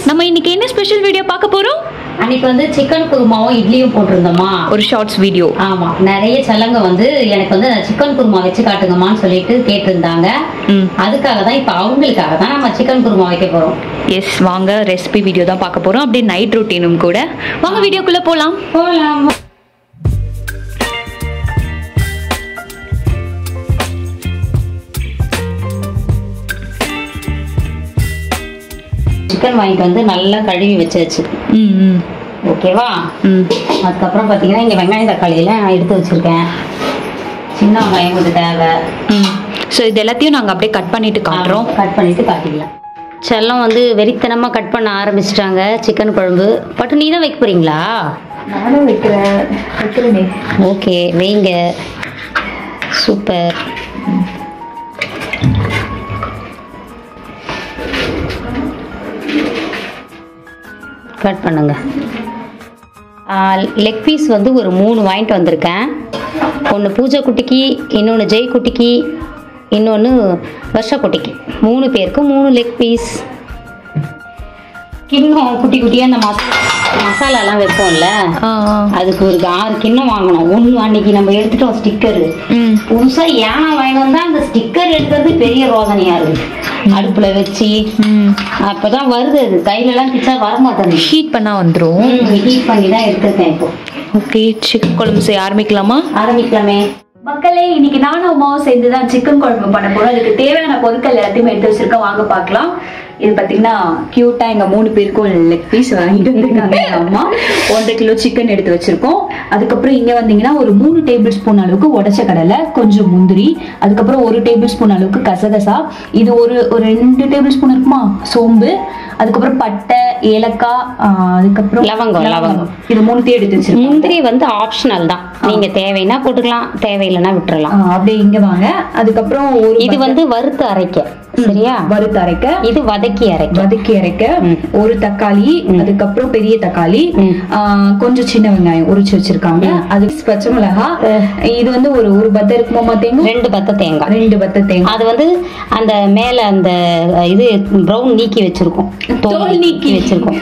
நம்ம இன்னைக்கு என்ன ஸ்பெஷல் வீடியோ பார்க்க போறோம்? அன்னைக்கு வந்து சிக்கன் குருமாவும் இட்லியும் போட்டிருந்தோமா, ஒரு ஷார்ட்ஸ் வீடியோ. ஆமா, நிறைய செல்லங்க வந்து எனக்கு வந்து சிக்கன் குருமா வச்சு காட்டுங்கம்மான்னு சொல்லிட்டு கேட்டிருந்தாங்க. அதுக்காக தான் இப்ப அவங்களுக்காக தான் நம்ம சிக்கன் குருமா வைக்க போறோம். எஸ், வாங்க ரெசிபி வீடியோ தான் பார்க்க போறோம். அப்படியே நைட் ரொட்டீனும் கூட. வாங்க வீடியோக்குள்ள போலாம். சிக்கன் வாங்கிட்டு வந்து நல்லா கழுவி வச்சாச்சு. ஓகேவா? அதுக்கப்புறம் பார்த்தீங்கன்னா இங்கே வெங்காயம் தக்காளி எல்லாம் எடுத்து வச்சிருக்கேன். சின்ன வெங்காயம் கொஞ்சம் தேவை. ஸோ இது எல்லாத்தையும் நாங்கள் அப்படியே கட் பண்ணிட்டு காட்டுறோம். கட் பண்ணிட்டு காட்டிக்கலாம். செல்லம் வந்து வெறித்தனமாக கட் பண்ண ஆரம்பிச்சிட்டாங்க சிக்கன் குழம்பு. பட்டு நீ தான் வைக்க போறீங்களா? நானும் வைக்கிறேன். ஓகே, வைங்க. சூப்பர். கட் பண்ணுங்க. லெக் பீஸ் வந்து ஒரு 3 வாங்கிட்டு வந்திருக்கேன். ஒன்று பூஜை குட்டிக்கு, இன்னொன்று ஜெய் குட்டிக்கு, இன்னொன்று வருஷ குட்டிக்கு. 3 பேருக்கு 3 லெக் பீஸ். கிண்ணம் குட்டி குட்டியாக அந்த மசாலாலாம் வைப்போம்ல, அதுக்கு ஒரு 6 கிண்ணம் வாங்கணும். ஒன்று அன்னைக்கு நம்ம எடுத்துட்டோம் ஸ்டிக்கரு. புதுசாக யானை வாங்கிட்டு வந்தா அந்த ஸ்டிக்கர் எடுக்கிறது பெரிய ரோதனையா இருக்கு. அடுப்புல வச்சு அப்பதான் வருது. அது கையிலலாம் பிச்சா வரமாட்டேன். ஹீட் பண்ணா வந்துடும். ஹீட் பண்ணி தான் எடுத்துருக்கேன் இப்போ. ஓகே, சிக்கன் குழம்பு செய்ய ஆரம்பிக்கலாமா? ஆரம்பிக்கலாமே. மக்களே, இன்னைக்கு நானும் அம்மாவும் சேர்ந்து தான் சிக்கன் குழம்பு பண்ண போறோம். அதுக்கு தேவையான பொருட்கள் எல்லாத்தையுமே எடுத்து வச்சிருக்கோம். வாங்க பார்க்கலாம். இது பார்த்தீங்கன்னா கியூட்டா எங்க 3 பேருக்கும் லெக் பீஸ் வாங்கிட்டு வந்திருக்காங்க எங்க அம்மா. 1.5 கிலோ சிக்கன் எடுத்து வச்சிருக்கோம். அதுக்கப்புறம் இங்க வந்தீங்கன்னா ஒரு 3 டேபிள் ஸ்பூன் அளவுக்கு உடைச்ச கடலை, கொஞ்சம் முந்திரி, அதுக்கப்புறம் 1 டேபிள் ஸ்பூன் அளவுக்கு கசகசா, இது ஒரு 2 டேபிள் ஸ்பூன் இருக்குமா சோம்பு, அதுக்கப்புறம் பட்டை, ஏலக்காய், அதுக்கப்புறம் லவங்கம். இது 3 எடுத்து வச்சிருக்கோம். முந்திரி வந்து ஆப்ஷனல் தான். நீங்க தேவைன்னா போட்டுக்கலாம், தேவையில்லைன்னா விட்டுறலாம். அப்படியே இங்க வாங்க. அதுக்கப்புறம் இது வந்து வறுத்து அரைக்க. சரியா? வறுத்து அரைக்க. இது வதக்கி அரைக்க. ஒரு தக்காளி, அதுக்கப்புறம் பெரிய தக்காளி, கொஞ்சம் சின்ன வெங்காயம் உரிச்சு வச்சிருக்காங்க. அது பச்சை மிளகா. இது வந்து ஒரு பத்தை இருக்குமா தேங்காய்? 2 பத்தை தேங்காய். 2 பத்தை தேங்காய். அது வந்து அந்த மேல அந்த இது ப்ரௌன் நீக்கி வச்சிருக்கோம். தோல் நீக்கி வச்சிருக்கோம்.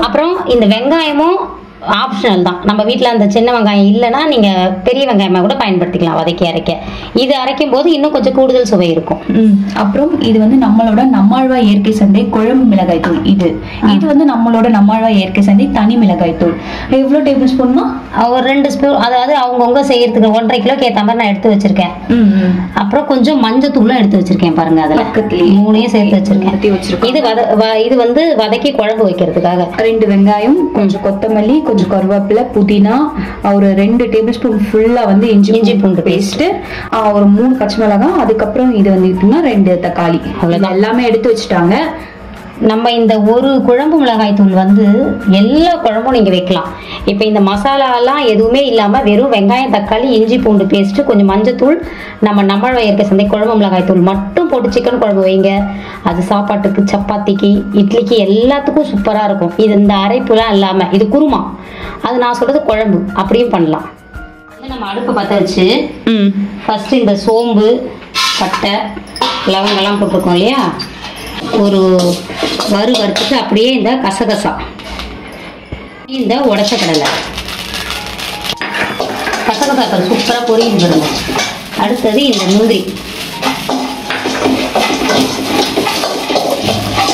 அப்புறம் இந்த வெங்காயமும் ஆப்ஷனல் தான். நம்ம வீட்டில் அந்த சின்ன வெங்காயம் இல்லைன்னா நீங்க பெரிய வெங்காயமா கூட பயன்படுத்திக்கலாம் வதக்கி அரைக்க. இது அரைக்கும் போது இன்னும் கொஞ்சம் கூடுதல் சுவை இருக்கும். அப்புறம் இது வந்து நம்மளோட நம்மாழ்வாய் இயற்கை சந்தை குழம்பு மிளகாய் தூள். இது வந்து நம்மளோட நம்மாழ்வாய் இயற்கை சந்தை தனி மிளகாய் தூள். எவ்வளோ டேபிள் ஸ்பூன்னா? ஒரு 2 ஸ்பூன். அதாவது அவங்கவுங்க செய்யறதுக்கு 1.5 கிலோக்கு ஏற்ற மாதிரி நான் எடுத்து வச்சிருக்கேன். அப்புறம் கொஞ்சம் மஞ்சள் தூளும் எடுத்து வச்சிருக்கேன். பாருங்க, அதுல 3 சேர்த்து வச்சிருக்கேன். இது வந்து வதக்கி குழம்பு வைக்கிறதுக்காக 2 வெங்காயம், கொஞ்சம் கொத்தமல்லி, கொஞ்சம் கருவேப்பிலை, புதினா, ஒரு 2 டேபிள் ஸ்பூன் ஃபுல்லா வந்து இஞ்சி பூண்டு பேஸ்ட், ஒரு 3 பச்சை மிளகாய், அதுக்கப்புறம் இது வந்து 2 தக்காளி. அவ்வளவுதான். எல்லாமே எடுத்து வச்சுட்டாங்க. நம்ம இந்த ஒரு குழம்பு மிளகாய் தூள் வந்து எல்லா குழம்பும் நீங்க வைக்கலாம். இப்ப இந்த மசாலாலாம் எதுவுமே இல்லாம வெறும் வெங்காயம், தக்காளி, இஞ்சி பூண்டு பேஸ்ட், கொஞ்சம் மஞ்சத்தூள், நம்ம நம்மாழ்வாய் இயற்கை சந்தை குழம்பு மிளகாய் தூள் மட்டும் போட்டு சிக்கன் குழம்பு வைங்க. அது சாப்பாட்டுக்கு, சப்பாத்திக்கு, இட்லிக்கு எல்லாத்துக்கும் சூப்பரா இருக்கும். இது இந்த அரைப்புலாம் இல்லாம இது குருமா. அது நான் சொல்றது குழம்பு. அப்படியும் பண்ணலாம். நம்ம அடுப்பு பற்ற வச்சு ஃபர்ஸ்ட் இந்த சோம்பு, பட்டை, லவங்கெல்லாம் போட்டிருக்கோம் இல்லையா, ஒரு வறுத்துட்டு அப்படியே இந்த கசகசா, இந்த உடைச்ச கடலை, கசகசாக்கள் சூப்பரா பொரியுது பாருங்க. அடுத்தது இந்த முந்திரி.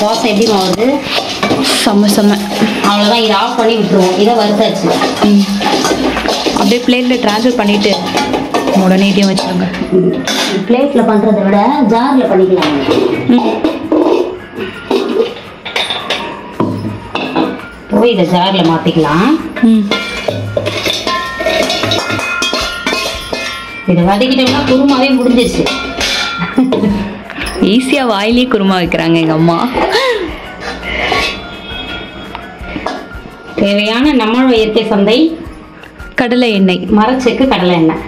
தோசை எப்படி மாவுது? செம்ம. அவ்வளோதான். இதை ஆஃப் பண்ணி விட்டுருவோம். இதை வறுத்தாச்சு. அப்படியே பிளேட்ல ட்ரான்ஸ்ஃபர் பண்ணிட்டு உடனே இதையும் வச்சுருங்க. பிளேட்ல பண்றதை விட ஜார்ல பண்ணிக்கலாம். இதை ஜார்ல மாத்திக்கலாம். இதை வதக்கிட்டோம்னா குருமாவே முடிஞ்சிருச்சு. ஈஸியா வாயிலே குருமா வைக்கிறாங்க எங்க அம்மா. தேவையான நம்மாழ்வாய் இயற்கை சந்தை கடலை எண்ணெய், மரச்செக்கு கடலை எண்ணெய்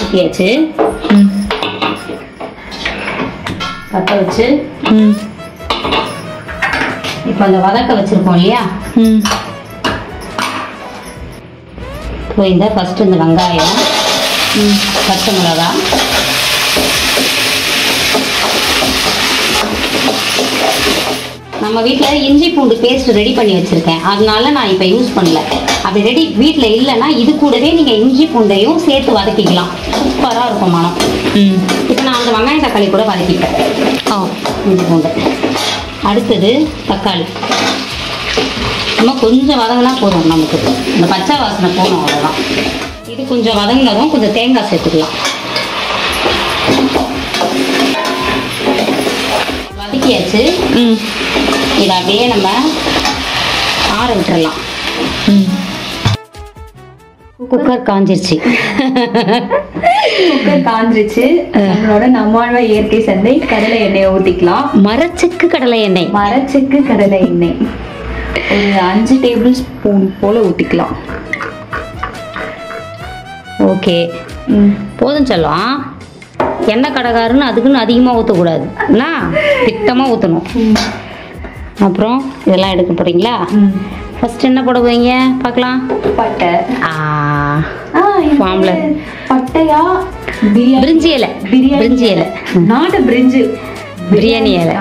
ஊற்றியாச்சு. பற்ற வச்சு இப்போ அந்த வதக்க வச்சிருக்கோம் இல்லையா, இந்த ஃபர்ஸ்ட் இந்த வெங்காயம், பச்சை மிளகாய், நம்ம வீட்டில் இஞ்சி பூண்டு பேஸ்ட் ரெடி பண்ணி வச்சுருக்கேன், அதனால நான் இப்போ யூஸ் பண்ணல. அப்படி ரெடி வீட்டில் இல்லைன்னா இது கூடவே நீங்கள் இஞ்சி பூண்டையும் சேர்த்து வதக்கிக்கலாம், சூப்பராக இருக்கும் மனம். இப்போ நான் அந்த வெங்காயம் தக்காளி கூட வதக்கிட்டேன். இஞ்சி பூண்டு. அடுத்தது தக்காளி. நம்ம கொஞ்சம் வதங்கினா போதும், நமக்கு இந்த பச்சை வாசனை போகணும், அவ்வளோதான். இது கொஞ்சம் வதங்கினதும் கொஞ்சம் தேங்காய் சேர்த்துக்கலாம். வதக்கியாச்சு. இதை அப்படியே நம்ம ஆற விட்டுறலாம். குக்கர் காஞ்சிருச்சு. குக்கர் காஞ்சிருச்சு. நம்மளோட நம்மளோட இயற்கை சந்தை கடலை எண்ணெயை ஊற்றிக்கலாம். மரச்செக்கு கடலை எண்ணெய். மரச்செக்கு கடலை எண்ணெய் ஒரு 5 டேபிள் ஸ்பூன் போல ஊற்றிக்கலாம். ஓகே, போதும் சொல்லலாம். எண்ணெய் கடைக்காருன்னு அதுக்குன்னு அதிகமாக ஊற்றக்கூடாது, திட்டமாக ஊற்றணும். அப்புறம் இதெல்லாம் எடுக்க போகிறீங்களா? ஃபர்ஸ்ட் என்ன போட போவீங்க பார்க்கலாம். பட்டை. மாம்பழம். பட்டையா? பிரிஞ்சி இலை. பிரிஞ்சி இலை, நாட்டு பிரிஞ்சு பிரியாணி இலை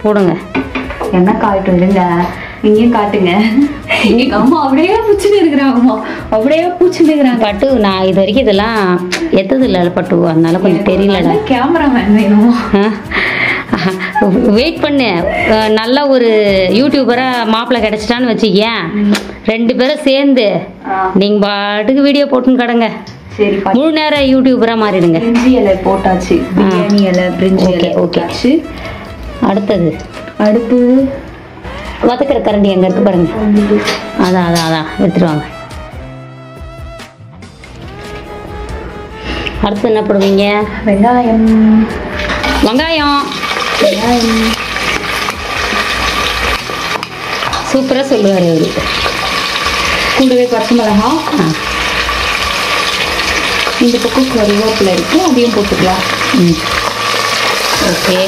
போடுங்க. என்ன காட்டும் இல்லைங்க, இங்கேயும் காட்டுங்க. எங்க அம்மா அப்படியே பூச்சின்னு இருக்கிறாங்கம்மா, அப்படியே பூச்சின்னு இருக்கிறாங்க. பட்டு நான் இது வரைக்கும் இதெல்லாம் எத்தது இல்லை பட்டு, அதனால கொஞ்சம் தெரியலடா. கேமராமேன் வேணுமா? வெயிட் பண்ணு, நல்ல ஒரு யூடியூபரா மாப்பிள்ளை கிடைச்சிட்டான்னு வச்சுக்கேன், 2 பேரும் சேர்ந்து நீங்க பாட்டுக்கு வீடியோ போட்டுன்னு கடங்க. சரி, முழு நேரம் யூடியூபரா மாறிடுங்க. பிரிஞ்சி இலை போட்டாச்சு, பிரியாணி இலை பிரிஞ்சி இலை ஓகேச்சு. அடுத்தது வதக்கிற கரண்டி எங்க இருக்கு பாருங்க. அதான் அதான் அதான் எடுத்துட்டு வாங்க. அடுத்து என்ன போடுவீங்க? வெங்காயம். வெங்காயம் சூப்பரா சொல்லுவாரு அவரு. கூடவே பச்சை மிளகா, இந்த பக்கம் கருவேப்பிலை இருக்கு, அதையும் போட்டுக்கலாம். ஓகே,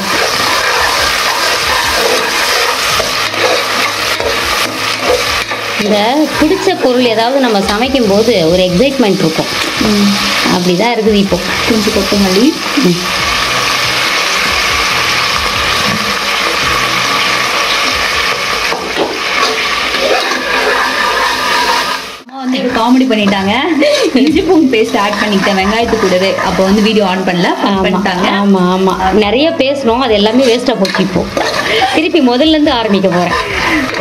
இந்த பிடிச்ச பொருள் ஏதாவது நம்ம சமைக்கும் போது ஒரு எக்ஸைட்மெண்ட் இருக்கும், அப்படிதான் இருக்குது. இப்போ கொஞ்சம் கொத்தமல்லி. வந்து காமெடி பண்ணிட்டாங்க, இஞ்சி பூண்டு பேஸ்ட் ஆட் பண்ணிட்டேன் வெங்காயத்து கூடவே. அப்போ வந்து வீடியோ ஆன் பண்ணல, பண்ணிட்டாங்க. ஆமா ஆமா, நிறைய பேசணும், அது எல்லாமே வேஸ்டா போச்சு. இப்போ திருப்பி முதல்ல இருந்து ஆரம்பிக்க போறேன்.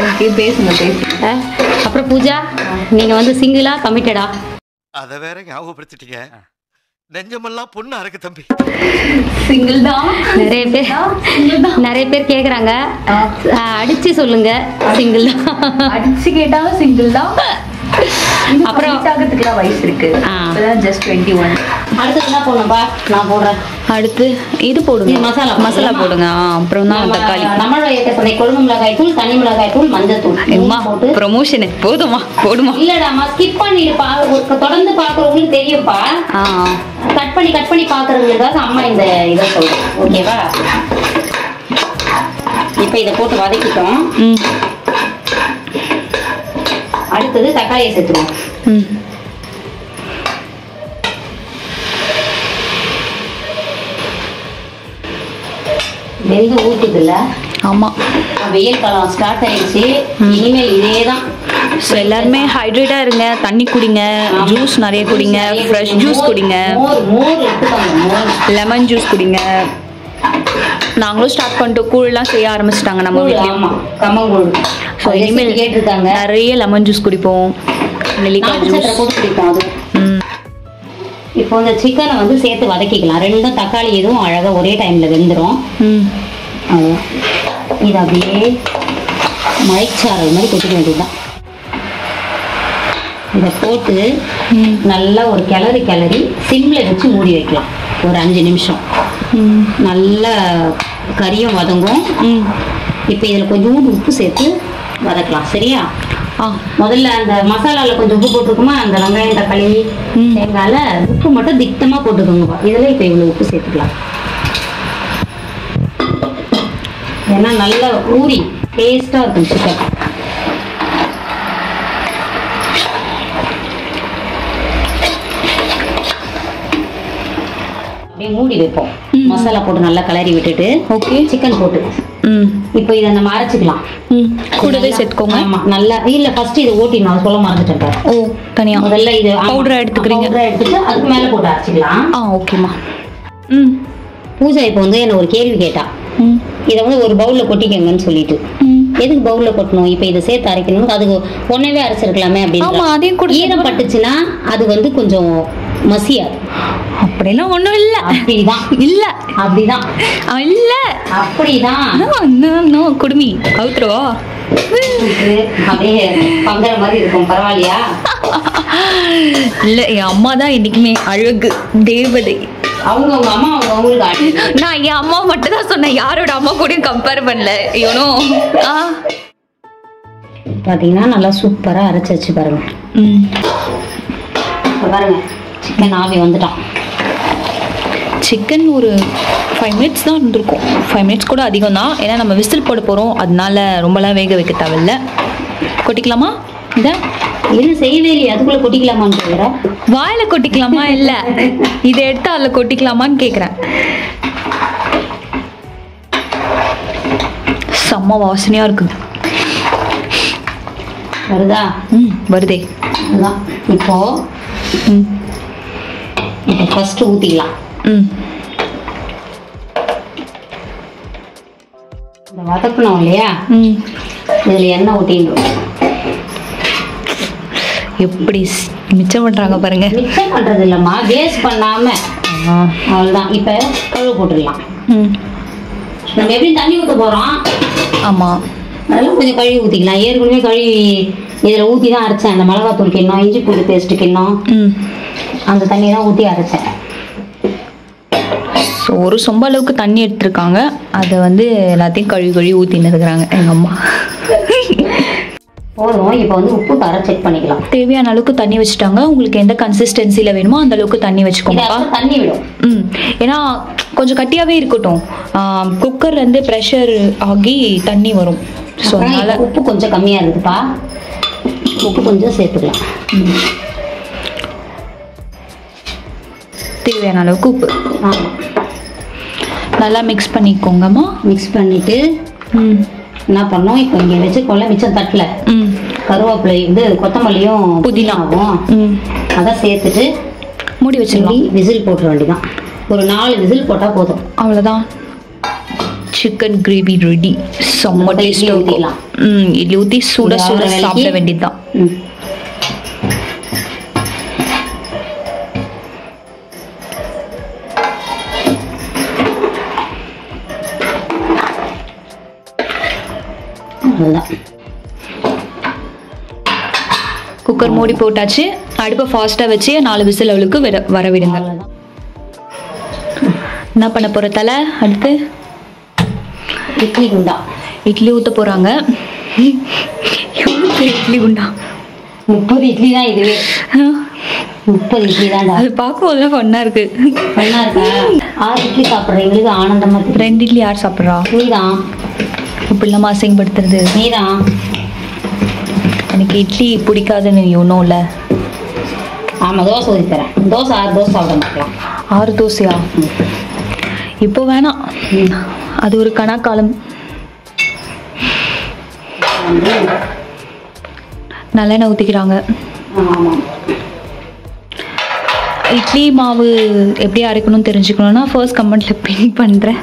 ஓகே, பேசுங்க. அப்புறம் பூஜா, நீங்க வந்து சிங்கிளா கமிட்டடா? அத வேற ஞாபகப்படுத்திட்டீங்க, நெஞ்சமெல்லாம் பொண்ணு அறக்கு தம்பி. சிங்கிள் தான். நிறைய பேர் கேக்குறாங்க, அடிச்சு சொல்லுங்க சிங்கிள் தான். அடிச்சு கேட்டாலும் சிங்கிள் தான். அப்புறம் ஆகிறதுக்குலாம் வயசு இருக்கு, ஜஸ்ட் 21. அடுத்து என்ன போடணும்பா? நான் போடுறேன். அடுத்து இது போடுங்க, மசாலா போடுங்க. அப்புறம் தான் தக்காளி. நம்மளோட ஏற்ற குழம்பு மிளகாய் தூள், தனி மிளகாய் தூள், மஞ்சள் தூள். ப்ரொமோஷன் போதுமா? போடுமா? இல்லடாமா, ஸ்கிப் பண்ணிடுப்பா, தொடர்ந்து பாக்குறவங்களுக்கு தெரியும்ப்பா. கட் பண்ணி பாக்குறவங்களுக்காக அம்மா இந்த இதை சொல்றேன், ஓகேவா? இப்ப இதை போட்டு வதக்கிட்டோம். அடுத்தது தக்காளியை சேர்த்துருவோம். வெந்து ஊத்துதுல. ஆமா, வெயில் காலம் ஸ்டார்ட் ஆயிடுச்சு, இனிமேல் இதேதான். எல்லாருமே ஹைட்ரேட்டா இருங்க, தண்ணி குடிங்க, ஜூஸ் நிறைய குடிங்க, ஃப்ரெஷ் ஜூஸ் குடிங்க, மோர் எடுத்துக்கோங்க, லெமன் ஜூஸ் குடிங்க. நாங்களும் ஸ்டார்ட் பண்ணிட்டோம், கூழ்லாம் செய்ய ஆரம்பிச்சிட்டாங்க நம்ம வீட்லயும். கம்மங்கூழ். ஸோ இனிமேல் கேட்டிருக்காங்க, நிறைய லெமன் ஜூஸ் குடிப்போம், நெல்லிக்காய் ஜூஸ் போட்டு குடிப்போம். அது இப்போ இந்த சிக்கனை வந்து சேர்த்து வதக்கிக்கலாம். ரெண்டும் தக்காளி எதுவும் அழகா ஒரே டைம்ல வெந்துடும். இது அப்படியே மழைச்சாரல் மாதிரி கொட்டிக்க வேண்டியதுதான். இதை போட்டு நல்லா ஒரு கிளறி சிம்ல வச்சு மூடி வைக்கலாம் ஒரு 5 நிமிஷம். நல்லா கறியும் வதங்கும். இப்போ இதில் கொஞ்சோண்டு உப்பு சேர்த்து வதக்கலாம், சரியா? முதல்ல அந்த மசாலால கொஞ்சம் உப்பு போட்டுருக்குமா, அந்த வெங்காயம் தக்காளி தேங்காயில உப்பு மட்டும் திட்டமா போட்டுக்கோங்கப்பா. இதுல இப்ப இவ்வளவு உப்பு சேர்த்துக்கலாம், ஏன்னா நல்லா ஊறி டேஸ்டா இருக்கும் சிக்கன். அப்படியே மூடி வைப்போம். மசாலா போட்டு நல்லா கிளறி விட்டுட்டு ஓகே. சிக்கன் போட்டு இப்போ இதை நம்ம அரைச்சிக்கலாம். கூடவே சேர்த்துக்கோங்க. ஆமா நல்லா இல்ல ஃபர்ஸ்ட் இதை ஓட்டி நான் சொல்ல மறந்துட்டேன். ஓ தனியா முதல்ல இது பவுடரா எடுத்துக்கிறீங்க. பவுடரா எடுத்துட்டு அதுக்கு மேல போட்டு அரைச்சிக்கலாம். ஓகேம்மா. பூஜா இப்போ வந்து என்ன ஒரு கேள்வி கேட்டா, இதை வந்து ஒரு பவுல்ல கொட்டிக்கங்கன்னு சொல்லிட்டு. எதுக்கு பவுல்ல கொட்டணும்? இப்போ இதை சேர்த்து அரைக்கணும், அதுக்கு ஒன்னவே அரைச்சிருக்கலாமே அப்படின்னு. ஈரம் பட்டுச்சுன்னா அது வந்து கொஞ்சம் மசியா. அப்படிலாம் ஒண்ணும் இல்ல. அப்படிதான் இல்ல அப்படிதான் இல்ல அப்படிதான் குடுமி அவுத்துருவா அப்படியே பங்கற மாதிரி இருக்கும். பரவாயில்லையா? இல்ல என் அம்மா தான் என்னைக்குமே அழகு தேவதை. அவங்க அம்மா அவங்களுக்கு நான் என் அம்மா மட்டும் தான் சொன்னேன், யாரோட அம்மா கூட கம்பேர் பண்ணல. இவனோ பாத்தீங்கன்னா நல்லா சூப்பரா அரைச்சு வச்சு பாருங்க. பாருங்க சிக்கன் ஆவி வந்துட்டான். சிக்கன் ஒரு 5 மினிட்ஸ் தான் இருந்திருக்கும். 5 மினிட்ஸ் கூட அதிகம் தான், ஏன்னா நம்ம விசில் போட போகிறோம், அதனால ரொம்பலாம் வேக வைக்க தேவையில்ல. கொட்டிக்கலாமா? இதை என்ன செய்யவே இல்லையா? அதுக்குள்ளே கொட்டிக்கலாமான்னு கேட்குறேன். வாயில் கொட்டிக்கலாமா? இல்லை இதை எடுத்து அதில் கொட்டிக்கலாமான்னு கேட்குறேன். செம்ம வாசனையாக இருக்குது. வருதா? வருதே. அதுதான் இப்போ ஃபஸ்ட்டு ஊற்றிக்கலாம். இந்த வதக்கணும் இல்லையா, இதில் எண்ணெய் ஊற்றிடுவோம். எப்படி மிச்சம் பண்ணுறாங்க பாருங்க. மிச்சம் பண்ணுறது இல்லைம்மா, வேஸ்ட் பண்ணாமல். அவ்வளோதான். இப்போ கழுவு போட்டுடலாம். நம்ம எப்படி தண்ணி ஊற்ற போகிறோம். ஆமாம், அதெல்லாம் கொஞ்சம் கழுவி ஊற்றிக்கலாம். ஏற்கனவே கழுவி இதில் ஊற்றி தான் அரைச்சேன். அந்த மிளகாத்தூள் கிண்ணம், இஞ்சி பூண்டு பேஸ்ட்டு கிண்ணம், அந்த தண்ணி தான் ஊற்றி அரைச்சேன். ஸோ ஒரு சொம்ப அளவுக்கு தண்ணி எடுத்துருக்காங்க, அதை வந்து எல்லாத்தையும் கழுவி ஊற்றின்னு இருக்கிறாங்க எங்கள் அம்மா. போதும். இப்போ வந்து உப்பு தர செக் பண்ணிக்கலாம். தேவையான அளவுக்கு தண்ணி வச்சுட்டாங்க. உங்களுக்கு எந்த கன்சிஸ்டன்சியில் வேணுமோ அந்த அளவுக்கு தண்ணி வச்சுக்கோங்கப்பா. தண்ணி விடும். ஏன்னா கொஞ்சம் கட்டியாகவே இருக்கட்டும், குக்கர்லேருந்து ப்ரெஷர் ஆகி தண்ணி வரும். ஸோ அதனால் உப்பு கொஞ்சம் கம்மியாக இருக்குதுப்பா, உப்பு கொஞ்சம் சேர்த்துக்கலாம். தேவையான அளவுக்கு உப்பு. ஆமாம், நல்லா மிக்ஸ் பண்ணிக்கோங்கம்மா. மிக்ஸ் பண்ணிவிட்டு என்ன பண்ணோம், இப்போ இங்கே வச்சுக்கோல மிச்சம் தட்டில் கருவேப்பிலை இது கொத்தமல்லியும் புதினாவும் அதை சேர்த்துட்டு மூடி வச்சிடலாம். விசில் போட்டுற வேண்டியதான். ஒரு 4 விசில் போட்டால் போதும். அவ்வளோதான். Chicken gravy ready. செம்ம டேஸ்ட் ஊற்றிக்கலாம். இட்லி ஊற்றி சுட சாப்பிட வேண்டியதுதான். குக்கர் மூடி போட்டாச்சு. அடுப்பை ஃபாஸ்ட்டாக வச்சு 4 விசில் அவளுக்கு வர விடுங்க. என்ன பண்ண போகிற தலை? அடுத்து இட்லி குண்டா இட்லி ஊற்ற போகிறாங்க. இட்லி குண்டா 30 இட்லி தான். இதுவே 30 இட்லி தான். அது பார்க்கும்போது ஃபன்னாக இருக்குது. ஃபன்னாக இருக்கா? 6 இட்லி சாப்பிட்றீங்களுக்கு ஆனந்தமாக இருக்குது. 2 இட்லி யார் சாப்பிட்றா? நீதான். இப்படிலாமா அசிங்கப்படுத்துறது? நீதான். எனக்கு இட்லி பிடிக்காதுன்னு ஒன்றும் இல்லை. ஆமாம், தோசை ஊற்றி தரேன். தோசை 6 தோசை சாப்பிட மாட்டலாம். 6 தோசையா? இப்போ வேணாம், அது ஒரு கணக்காலம். நல்லெண்ணெய் ஊற்றிக்கிறாங்க. ஆமாம். இட்லி மாவு எப்படி அரைக்கணும்னு தெரிஞ்சுக்கணும்னா ஃபர்ஸ்ட் கமெண்ட்ல பின் பண்ணுறேன்.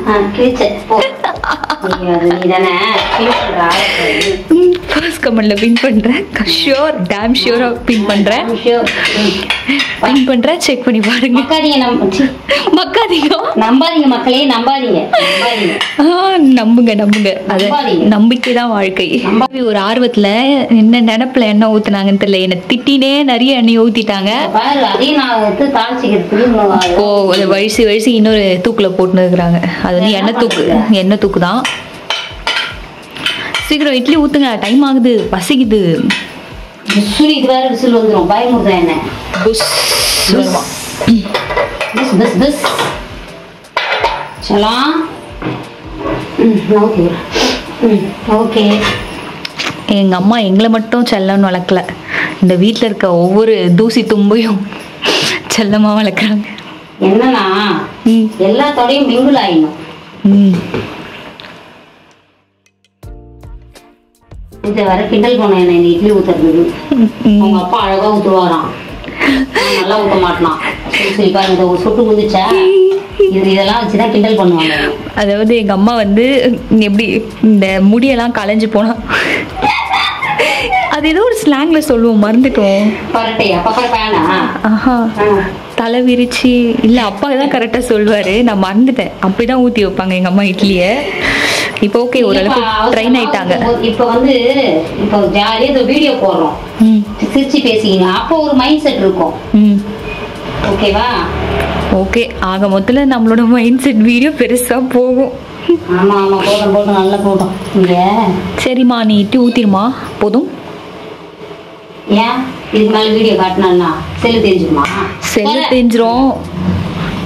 ஃபர்ஸ்ட் கமெண்ட்ல பின் பண்ணுறேன். ஷியோர், டேம் ஷியோராக பின் பண்ணுறேன். பின் பண்ணுறேன், செக் பண்ணி பாருங்க. மக்காதீங்க, நம்பாதீங்க மக்களே, நம்பாதீங்க. நம்புங்க நம்புங்க. அது நம்பிக்கை தான் வாழ்க்கை. ஒரு ஆர்வத்தில் என்ன நினப்பில் எண்ணெய் ஊற்றுனாங்கன்னு தெரியல, என்னை திட்டினே நிறைய எண்ணெய் ஊற்றிட்டாங்க. ஓ, அதை வழிசி இன்னொரு தூக்கில் போட்டுன்னு இருக்கிறாங்க. அது வந்து எண்ணெய் தூக்கு தான். சீக்கிரம் இட்லி ஊற்றுங்க, டைம் ஆகுது, பசிக்குது. இது வேற விசில் வந்துடும், பயமுறுதா என்ன? புஷ் வருவான். ஓகே. எங்கள் அம்மா எங்களை மட்டும் செல்லம்னு வளர்க்கல, இந்த வீட்டில் இருக்க ஒவ்வொரு தூசி தும்பையும் செல்லமாக வளர்க்குறாங்க. என்னன்னா எல்லாத்தோடையும் மிங்கிள் ஆயிடணும். இத வர கிண்டல் பண்ண என்ன இந்த இட்லி ஊத்துறது. அவங்க அப்பா அழகா ஊத்துவாராம், நல்லா ஊத்த மாட்டான். சரி பாருங்க, இந்த ஒரு சொட்டு குந்துச்சா இதெல்லாம் வச்சுதான் கிண்டல் பண்ணுவாங்க. அதாவது எங்க அம்மா வந்து எப்படி இந்த முடியெல்லாம் களைஞ்சு போனா அது ஏதோ ஒரு ஸ்லாங்ல சொல்லுவோம், மறந்துட்டோம். பரட்டையா பக்கப்பானா? ஆஹா, தலை விரிச்சு இல்ல, அப்பா தான் கரெக்டா சொல்லுவாரு, நான் மறந்துட்டேன். அப்படிதான் ஊத்தி வைப்பாங்க எங்க அம்மா இட்லிய. இப்போ ஓகே, ஓரளவுக்கு ட்ரெயின் ஆயிட்டாங்க. இப்ப வந்து இப்போ ஜாலியா இந்த வீடியோ போடுறோம், சிரிச்சு பேசிக்கிங்க, அப்போ ஒரு மைண்ட் செட் இருக்கும். ஓகேவா? ஓகே, ஆக மொத்தத்துல நம்மளோட மைண்ட் செட் வீடியோ பெருசா போகும். ஆமா ஆமா, போட்டோம் போட்டோம், நல்லா போட்டோம். இங்க சரிம்மா, நீ இட்லி ஊத்திருமா, போதும். ஏன் இதுக்கு மேல வீடியோ காட்டினா செல்லு தெரிஞ்சுக்குமா? செல்லு தெரிஞ்சிரும்,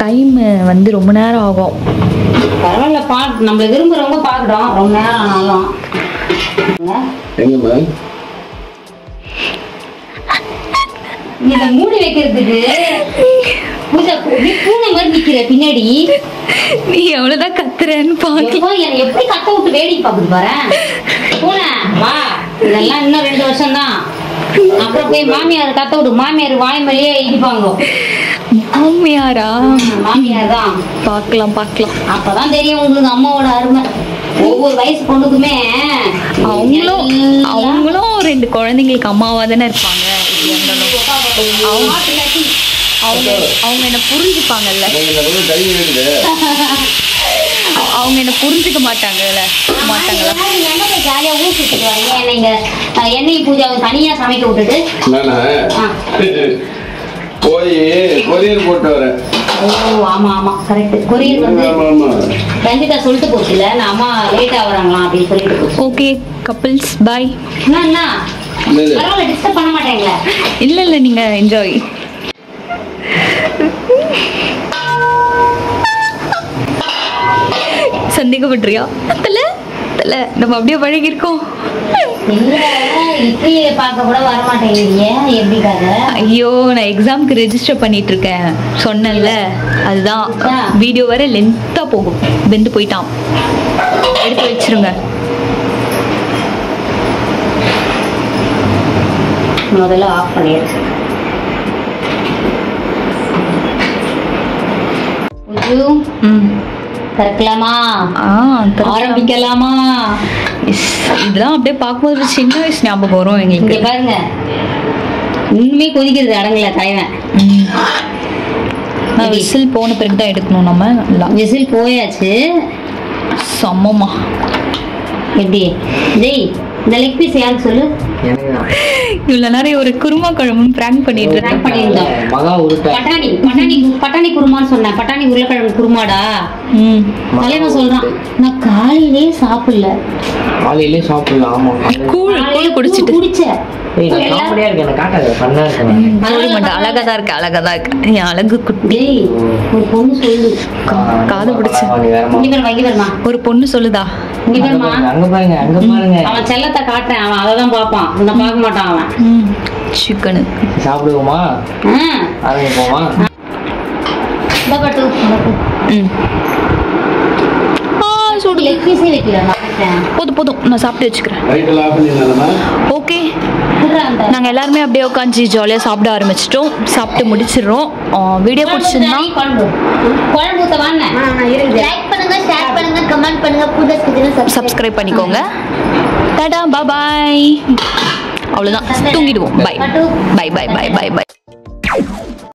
டைம் வந்து ரொம்ப நேரம் ஆகும். பரவாயில்ல, நம்மள விரும்புறவங்க பாக்குறோம், ரொம்ப நேரம் ஆனாலும். இத மூடி வைக்கிறதுக்கு பூஜை பூனை மாதிரி நிக்கிற பின்னாடி. நீ எவ்வளவுதான் கத்துறேன்னு பாக்கலாம். எப்படி கத்த விட்டு வேடிக்கை பாக்குது பாரு. பூனை வா, இதெல்லாம் இன்னும் 2 வருஷம் தான். அப்புறம் போய் மாமியார் கத்த விடு, மாமியார் வாய் மேலேயே இடிப்பாங்க. மாமியாரா? மாமியார் தான். பாக்கலாம் பாக்கலாம், அப்பதான் தெரியும் உங்களுக்கு அம்மாவோட அருமை. ஒவ்வொரு வயசு பொண்ணுக்குமே அவங்களும் 2 குழந்தைங்களுக்கு அம்மாவா தானே இருப்பாங்க. அவங்க என்ன புரிஞ்சுப்பாங்கல்ல, அவங்க என்ன புரிஞ்சுக்க மாட்டாங்கல்ல. ஜாலியா ஊர் சுத்திட்டு வரீங்க, நீங்க எண்ணெய் பூஜை தனியா சமைக்க விட்டுட்டு போய் கொரியர் போட்டு வரேன். ஓ ஆமா ஆமா கரெக்ட். கொரியர் வந்து ரஞ்சிதா சொல்லிட்டு போச்சுல, நான் அம்மா லேட்டா வராங்களாம் அப்படின்னு சொல்லிட்டு போச்சு. Okay couples, bye. என்ன பரவாயில்ல, டிஸ்டர்ப் பண்ண மாட்டேங்களா? இல்ல இல்ல, நீங்க என்ஜாய். சந்தேகப்படுறியா? தல தல, நம்ம அப்படியே பழகி இருக்கோம். இட்லி பார்க்க கூட வர மாட்டேங்கிறீங்க, எப்படி கதை? ஐயோ, நான் எக்ஸாம்க்கு ரெஜிஸ்டர் பண்ணிட்டு இருக்கேன் சொன்னேன்ல, அதுதான். வீடியோ வர லென்த்தா போகும். வெந்து போயிட்டான், எடுத்து வச்சிருங்க. முதல்ல ஆஃப் பண்ணிடு. திறக்கலாமா? ஆரம்பிக்கலாமா? இதெல்லாம் அப்படியே பார்க்கும்போது சின்ன வயசு ஞாபகம் வரும் எங்களுக்கு. பாருங்க, இன்னுமே கொதிக்கிறது அடங்கல தலைவன். விசில் போன பிறகுதான் எடுக்கணும் நம்ம. விசில் போயாச்சு. சமமா எப்படி ஜெய், இந்த லெக் பீஸ் யாருக்கு சொல்லு? இவ்வளவு நேரம் ஒரு குருமா குழம்புன்னு பிராங்க் பண்ணிட்டு பட்டாணி குருமான்னு சொன்னேன். பட்டாணி உருளைக்கிழங்கு குருமாடா. தலைவன் சொல்றான், நான் காலையிலே சாப்பிடல. கூழ் குடிச்சிட்டு குடிச்சேன். அழகாதான் இருக்கு, அழகாதான் இருக்கு. என் அழகு குட்டி. ஒரு பொண்ணு சொல்லு, காது பிடிச்சு. ஒரு பொண்ணு சொல்லுதா? அவன் செல்லத்தை காட்டுறேன், அவன் அததான் பாப்பான், உன்னை பார்க்க மாட்டான் அவன். சிக்கனு சாப்பிடுவோமா? ஆரம்பிப்போமா? போதும், நான் சாப்பிட்டு வச்சுக்கிறேன். ஓகே, நாங்க எல்லாருமே அப்படியே உட்காந்து ஜாலியா சாப்பிட ஆரம்பிச்சிட்டோம். சாப்பிட்டு முடிச்சிடுறோம். வீடியோ பிடிச்சிருந்தா சப்ஸ்கிரைப் பண்ணிக்கோங்க. Tata, bye. அவ்வளவுதான், தூங்கிடுவோம். Bye bye bye bye bye by.